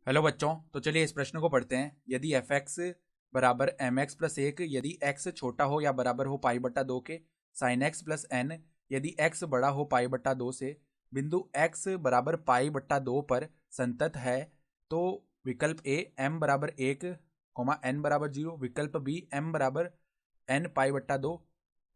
Hello बच्चों, तो चलिए इस प्रश्न को पढ़ते हैं। यदि एफ एक्स बराबर एम एक्स प्लस एक, यदि एक्स छोटा हो या बराबर हो पाई बट्टा दो के, साइन एक्स प्लस एन, यदि एक्स बड़ा हो पाई बट्टा दो से, बिंदु एक्स बराबर पाई बट्टा दो पर संतत है, तो विकल्प ए एम बराबर एक कोमा एन बराबर जीरो, विकल्प बी एम बराबर एन पाई बट्टा दो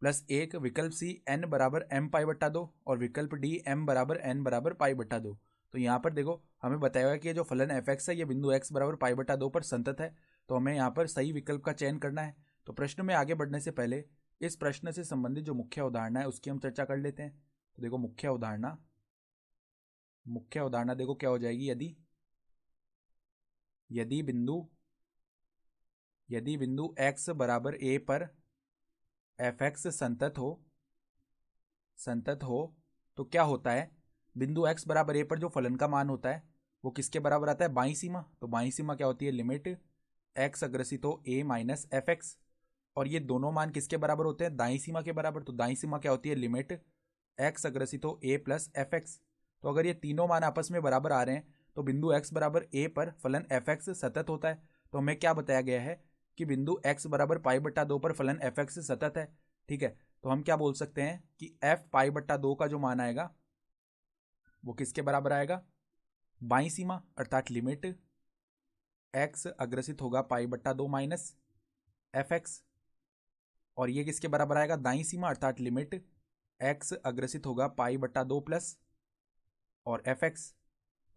प्लस एक, विकल्प सी एन बराबर एम पाई बट्टा दो और विकल्प डी एम बराबर एन बराबर पाई बट्टा दो। तो यहाँ पर देखो हमें बताया हुआ है कि ये जो फलन एफ एक्स है ये बिंदु एक्स बराबर पाई बटा दो पर संतत है, तो हमें यहाँ पर सही विकल्प का चयन करना है। तो प्रश्न में आगे बढ़ने से पहले इस प्रश्न से संबंधित जो मुख्य अवधारणा है उसकी हम चर्चा कर लेते हैं। तो देखो मुख्य अवधारणा देखो क्या हो जाएगी। यदि यदि बिंदु एक्स बराबर ए पर एफ एक्स संतत हो तो क्या होता है, बिंदु x बराबर ए पर जो फलन का मान होता है वो किसके बराबर आता है, बाईं सीमा। तो बाईं सीमा क्या होती है, लिमिट x अग्रसित हो a माइनस एफ एक्स, और ये दोनों मान किसके बराबर होते हैं, दाईं सीमा के बराबर। तो दाईं सीमा क्या होती है, लिमिट x अग्रसित हो a प्लस एफ एक्स। तो अगर ये तीनों मान आपस में बराबर आ रहे हैं तो बिंदु x बराबर a पर फलन एफ एक्स सतत होता है। तो हमें क्या बताया गया है कि बिंदु x बराबर पाई बट्टा दो पर फलन एफ एक्स सतत है। ठीक है, तो हम क्या बोल सकते हैं कि f पाई बट्टा दो का जो मान आएगा वो किसके बराबर आएगा, बाईं सीमा अर्थात लिमिट x अग्रसित होगा पाई बट्टा दो माइनस एफ एक्स, और ये किसके बराबर आएगा, दाईं सीमा अर्थात लिमिट x अग्रसित होगा पाई बट्टा दो प्लस और एफ एक्स।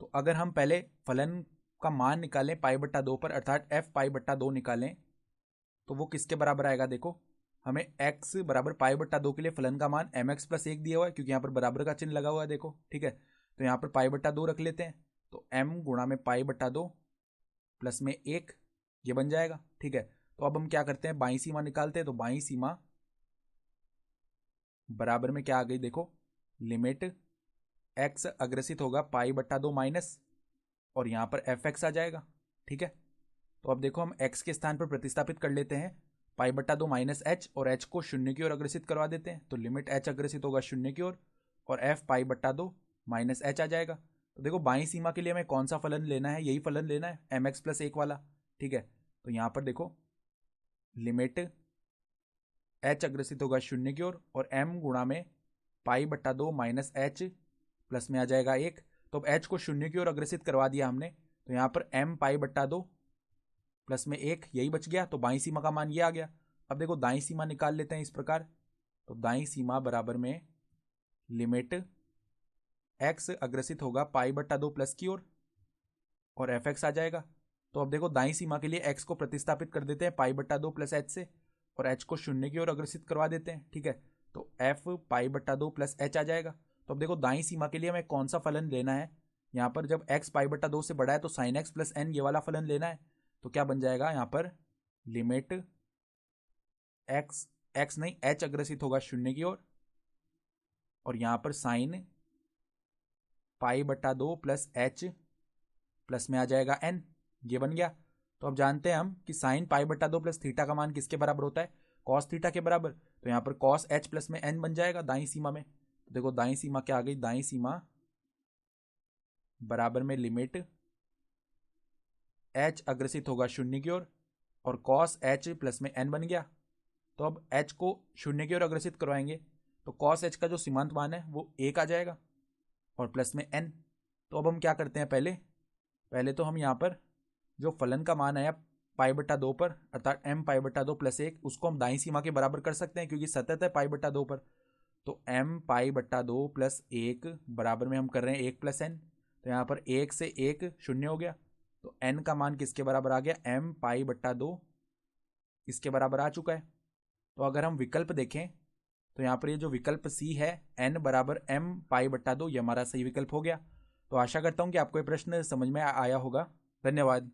तो अगर हम पहले फलन का मान निकालें पाई बट्टा दो पर अर्थात f पाई बट्टा दो निकालें तो वो किसके बराबर आएगा। देखो हमें x बराबर पाई बट्टा दो के लिए फलन का मान एम एक्स प्लस एक दिया हुआ है, क्योंकि यहाँ पर बराबर का चिन्ह लगा हुआ है। देखो ठीक है, तो यहाँ पर पाई बट्टा दो रख लेते हैं, तो m गुणा में पाई बट्टा दो प्लस में एक, ये बन जाएगा। ठीक है, तो अब हम क्या करते हैं, बाईं सीमा निकालते हैं। तो बाईं सीमा बराबर में क्या आ गई, देखो लिमिट x अग्रसित होगा पाई बट्टा दो माइनस और यहाँ पर एफ एक्स आ जाएगा। ठीक है, तो अब देखो हम x के स्थान पर प्रतिस्थापित कर लेते हैं पाई बट्टा दो माइनस एच, और h को शून्य की ओर अग्रसित करवा देते हैं। तो लिमिट h अग्रसित होगा शून्य की ओर और f पाई बट्टा दो माइनस एच आ जाएगा। तो देखो बाईं सीमा के लिए हमें कौन सा फलन लेना है, यही फलन लेना है एम एक्स प्लस एक वाला। ठीक है, तो यहाँ पर देखो लिमिट h अग्रसित होगा शून्य की ओर और m गुणा में पाई बट्टा दो माइनस एच प्लस में आ जाएगा एक। तो अब h को शून्य की ओर अग्रसित करवा दिया हमने, तो यहाँ पर m पाई बट्टा दो प्लस में एक, यही बच गया। तो बाईं सीमा का मान ये आ गया। अब देखो दाईं सीमा निकाल लेते हैं इस प्रकार। तो दाईं सीमा बराबर में लिमिट x अग्रसित होगा पाई बट्टा दो प्लस की ओर और एफ एक्स आ जाएगा। तो अब देखो दाईं सीमा के लिए x को प्रतिस्थापित कर देते हैं पाई बट्टा दो प्लस एच से, और h को शून्य की ओर अग्रसित करवा देते हैं। ठीक है, तो f पाई बट्टा दो प्लस एच आ जाएगा। तो अब देखो दाईं सीमा के लिए हमें कौन सा फलन लेना है, यहाँ पर जब x पाई बट्टा दो से बड़ा है तो साइन एक्स प्लस एन ये वाला फलन लेना है। तो क्या बन जाएगा, यहाँ पर लिमिट x नहीं h अग्रसित होगा शून्य की ओर और यहाँ पर साइन पाई बट्टा दो प्लस एच प्लस में आ जाएगा n, ये बन गया। तो अब जानते हैं हम कि साइन पाई बट्टा दो प्लस थीटा का मान किसके बराबर होता है, कॉस थीटा के बराबर। तो यहाँ पर कॉस एच प्लस में n बन जाएगा दाईं सीमा में। तो देखो दाईं सीमा क्या आ गई, दाईं सीमा बराबर में लिमिट h अग्रसित होगा शून्य की ओर और कॉस एच प्लस में n बन गया। तो अब h को शून्य की ओर अग्रसित करवाएंगे तो कॉस एच का जो सीमांत मान है वो एक आ जाएगा और प्लस में n। तो अब हम क्या करते हैं, पहले तो हम यहाँ पर जो फलन का मान आया पाई बट्टा दो पर अर्थात m पाई बट्टा दो प्लस एक, उसको हम दाईं सीमा के बराबर कर सकते हैं क्योंकि सतत है पाई बट्टा दो पर। तो m पाई बट्टा दो प्लस एक बराबर में हम कर रहे हैं एक प्लस n। तो यहाँ पर एक से एक शून्य हो गया, तो n का मान किसके बराबर आ गया, m पाई बट्टा दो इसके बराबर आ चुका है। तो अगर हम विकल्प देखें तो यहाँ पर ये जो विकल्प सी है n बराबर m पाई बट्टा दो, ये हमारा सही विकल्प हो गया। तो आशा करता हूँ कि आपको ये प्रश्न समझ में आया होगा। धन्यवाद।